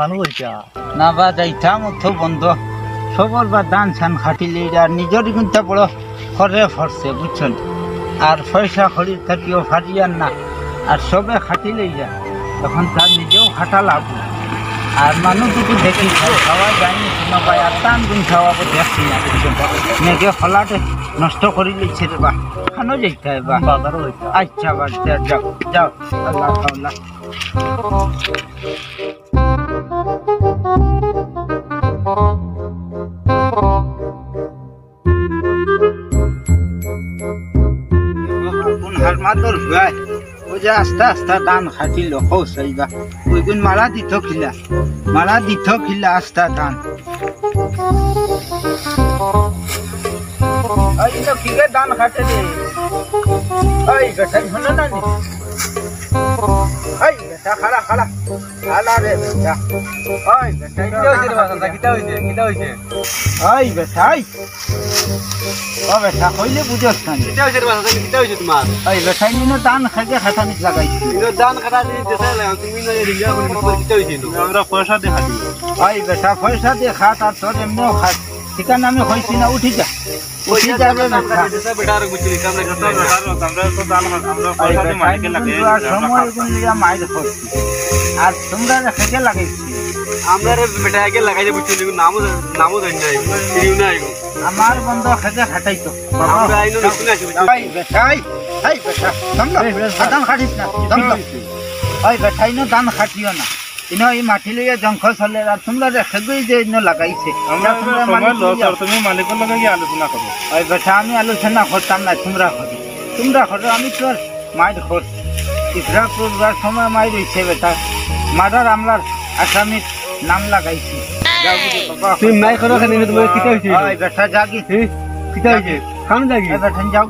মানুষ হইতা না বা যাইতাম অথ বন্ধ সবর বা দান ছান খাটিলে আর নিজের কিন্তু বড় খরে ফরছে বুঝছেন আর পয়সা খড়ির থাকিও ফাটিয়ান না আর সবে খাটিলেই যা তখন তার নিজেও খাটা লাভ আর মানুষ যদি দেখি খাওয়া যায়নি শোনা পায় আর টান দিন খাওয়াবো দেখছি না বুঝছেন মেঘে ফলাটে নষ্ট করে লিখছে রে বা খানো যাইতে হয় বা বাজারও হইতা আচ্ছা বাদ যাও যাও আল্লাহ আল্লাহ হার মাদর ভাই ওই যে আস্তে আস্তে দান খাটিল কৌশাইবা ওই গুণ মারা দিত খিলা আস্তে দান ওই তো কিকে দান খাটে রে ওই বেটা শুনো না নি ওই বেটা খালা রে বেটা ওই বেটা কিতা হইছে ওই বেটা ও বেটা কইলে বুঝছ না কিতা হইছে তোমার ওই বেটা নিনো দান খাইতে খাটানিত লাগাইছি ইনো দান খাটা দি দেখাইলে তুমি না রিঙ্গা বলি কিতা হইছে আমরা পয়সা দে খাটি ওই বেটা পয়সা দিয়ে খাত আর তোর এমনিও খাত ঠিকানা আমি হইছি না উঠি যাবে বেটা বেটা আর বুঝলি কামনে করতে আমরা তো দান আমরা পয়সা দি মাইকে লাগে সময় গুলিয়া মাইর করছি আর তোমরা খেতে লাগাইছি আমরা রে বেটা আগে লাগাই বুঝলি নামও জানি নাই ইউ নাই আমার বন্ধ খেতে খাটাইতো আমরা আইনো নতুন আসি ওই বেটা এই বেটা তোমরা দান খাটিস না তোমরা ওই বেটা ইনো দান খাটিও না ইনো এই মাটি লইয়া জঙ্খ চলে আর তোমরা খেগুই যে ইনো লাগাইছে আমরা সময় লস আর তুমি মালিকের লগে গিয়ে আলোচনা করো ওই বেটা আমি আলোচনা করতাম না তোমরা করো আমি তোর মাইর করছি ইসরা করবার সময় মাইর হইছে বেটা মাদার আমলার আসামির নাম লাগাইছি তুমি নাই করো খালি তোমার কিতা হইছে ওই বেটা জাগি কিতা হইছে কাম লাগি এই বেটা যাও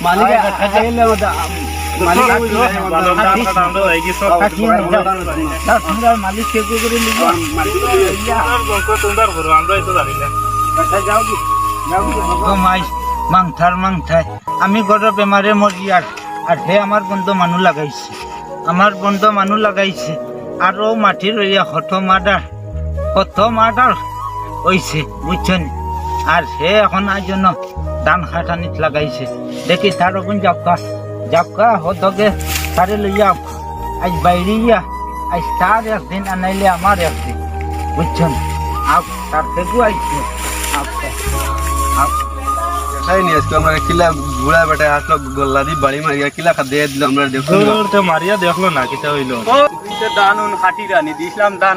মালিক আইলে তোমরা মালিক কে করে লিখো মাংথার আমি গড় বেমারে মরি আর হে আমার বন্ধু মানুষ লাগাইছে আরো মাটির রইয়া কত মার্ডার হইছে বুঝছেন আর সে এখন আজ জন্য দান খাটানিত লাগাইছে দেখি তার ওগুন যাবকা হতকে তারে লইয়া আজ বাইরিয়া আজ তার একদিন আনাইলে আমার একদিন বুঝছেন তার থেকে আইছে আমরা কিলা বুড়া বেটা আসলো গোল্লা দি বাড়ি মারিয়া কিলা দিয়ে দিল আমরা দেখো মারিয়া দেখলো না কিতা হইলো দান খাটি রানি দিছিলাম দান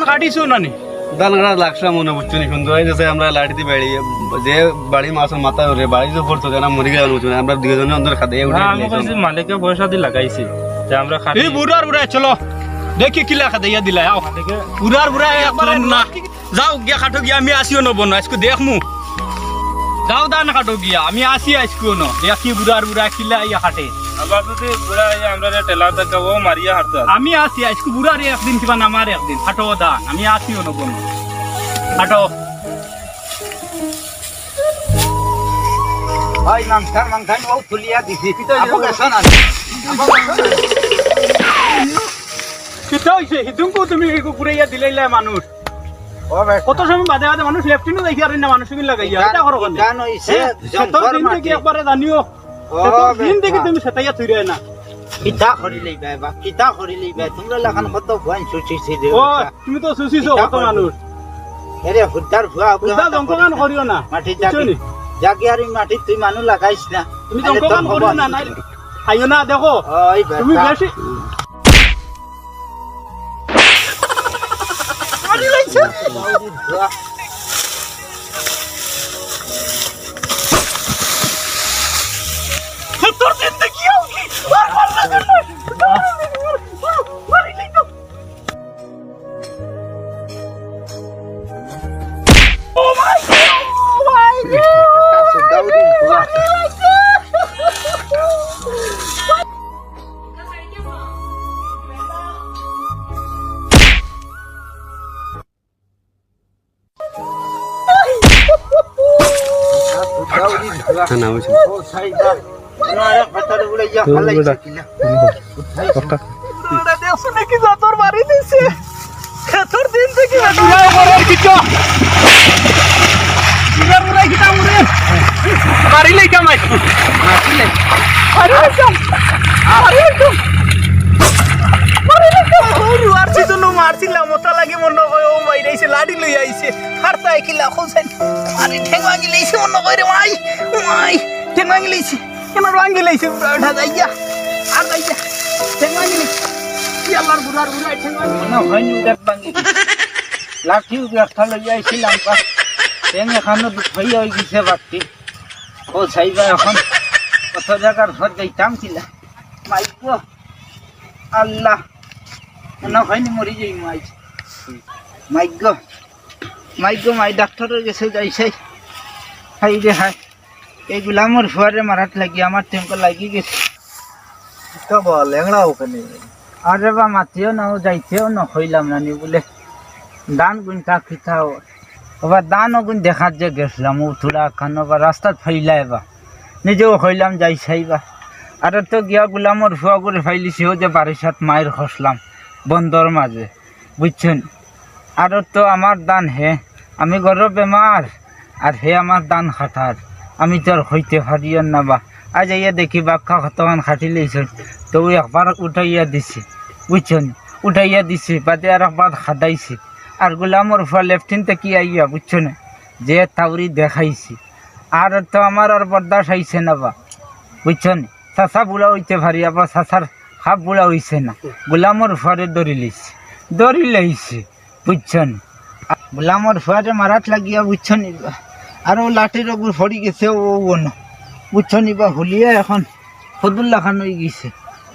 খাটিছো নানি দান কাটা লাগছে মনে বুঝছো নি সুন্দর হয়েছে আমরা লাড়িতে বাড়ি যে বাড়ি মাছ মাথা ধরে বাড়ি যে পড়তো যেন মরি গেল বুঝছো আমরা দুজনে অন্তর খাতে মালিকে পয়সা দিয়ে লাগাইছি আমরা খাটি বুড়ার চলো দেখি কিলা খাতে ইয়া দিলা আও বুড়ার একবার না যাও গিয়া খাটো গিয়া আমি আসিও নব না আজকে দেখমু যাও দান খাটো গিয়া আমি আসি আজকে ন দেখি বুড়া কিলা ইয়া খাটে আবার যদি বুড়া আমরা টেলা দেখাবো মারিয়া হাঁটতে আমি আসি আজকে বুড়ার একদিন কিবা নামার একদিন খাটো দান আমি আসিও নব না খাটো ওই মাংথার ও ফুলিয়া দিছি কিতা হইছে হিতুমকো তুমি কুকুরাইয়া দিলাইলা মানুষ কত সময় বাদে মানুষ লেফটিনও দেখি আর না মানুষ কি লাগাইয়া এটা করো কেন গান হইছে তো দিন থেকে একবারে জানিও দিন থেকে তুমি সেটাইয়া থইরে না কিতা করিলেই ভাই তোমরা লাখান কত ভয় সুচিছে রে ও তুমি তো সুচিছো কত মানুষ আরে হুদ্দার ভুয়া বুঝা দংকগান করিও না মাটি জাগি আর মাটি তুই মানুষ লাগাইছ না তুমি দংকগান করিও না নাই আইও না দেখো ওই তুমি বেশি আরে লাইছে তোর জিন্দগি आओगी Oh my না বুঝি ও সাইবা না আরে ফাটারে বলে ইয়া ফালাইছে কিনা দেখছো নাকি যতর বাড়ি দিছে এতর দিন থেকে মারিলে কামাই মারছিলাম মতো লাগে মনে হয় ও মাইরাইছে লাডি লই আইছে হারতা কিলা খোঁজাই আরে ঠেং ভাঙি লইছে মনে করে মাই মাই ঠেং ভাঙি লইছে কেন ভাঙি লইছে উঠা যাইয়া আর যাইয়া ঠেং ভাঙি লইছে কি আল্লাহর গুনার গুনাই ঠেং ভাঙি মনে হয়নি উঠাত ভাঙি লাঠি উঠা লই আইছিলাম পা ঠেং এখানে হইয়া হই গেছে বাড়তি ও চাইবা এখন কত জায়গার ঘর যাইতাম কিলা মাইক আল্লাহ মনে হয়নি মরি যাই মাই মাই ডাক্তারের কাছে যাইছে হাই রে হাই এইগুলা আমার ফুয়ারে মারাত লাগি আমার টেম্পো লাগি গেছে তো বল ল্যাংড়া ওখানে আরে বা মাতিও না যাইতেও না হইলাম না নি বলে দান গুণ তা খিতাও এবার দান গুণ দেখার যে গেছিলাম উঠুরা খানো বা রাস্তাত ফাইলাই বা নিজেও হইলাম যাই সাইবা আর তো গিয়া গুলামর ফুয়া করে ফাইলিছি ও যে বারিশাত মায়ের খসলাম বন্দর মাঝে বুঝছেন আর তো আমার দান হে আমি গর বেমার আর হে আমার দান খাটার আমি তো আর হইতে পারিও না বা আজ ইয়া দেখি বাক্কা কতক্ষণ খাটি লইছেন তো ওই একবার উঠাইয়া দিছে বুঝছেন উঠাইয়া দিছে বাদে আর একবার খাটাইছে আর গোলামর ফুয়া লেফটিন থেকে আইয়া বুঝছেন যে তাউরি দেখাইছি আর তো আমার আর বরদাস আইছে না বা বুঝছেন চাষা বুড়া হইতে পারি আবার চাষার হাফ বুড়া হইছে না গোলামর ফুয়ারে দড়ি লাইছে বুঝছেন গোলামর ফুয়ারে মারাত লাগিয়া বুঝছেন আর ও লাঠির ওপর ফড়ি গেছে ও বুঝছেন বা হুলিয়া এখন ফদুল্লা খান হয়ে গেছে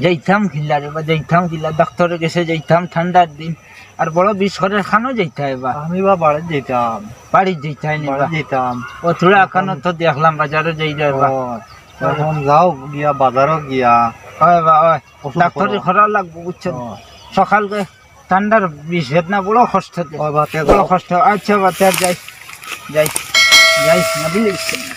যাইতাম খিল্লা রে বা যাইতাম খিল্লা ডাক্তারের কাছে যাইতাম ঠান্ডার দিন আর বড় বিষরের খানও যাইতে বা আমি বা বাড়ি যেতাম বাড়ির যাইতাই নি বা যেতাম ও থোড়া খানো তো দেখলাম বাজারে যাই যায় বা এখন যাও গিয়া বাজারও গিয়া হয় বা হয় ডাক্তারের খরা লাগবো বুঝছেন সকালকে ঠান্ডার বিষ না বড় কষ্ট বড় কষ্ট আচ্ছা বা যাই যাই যাই না বুঝলি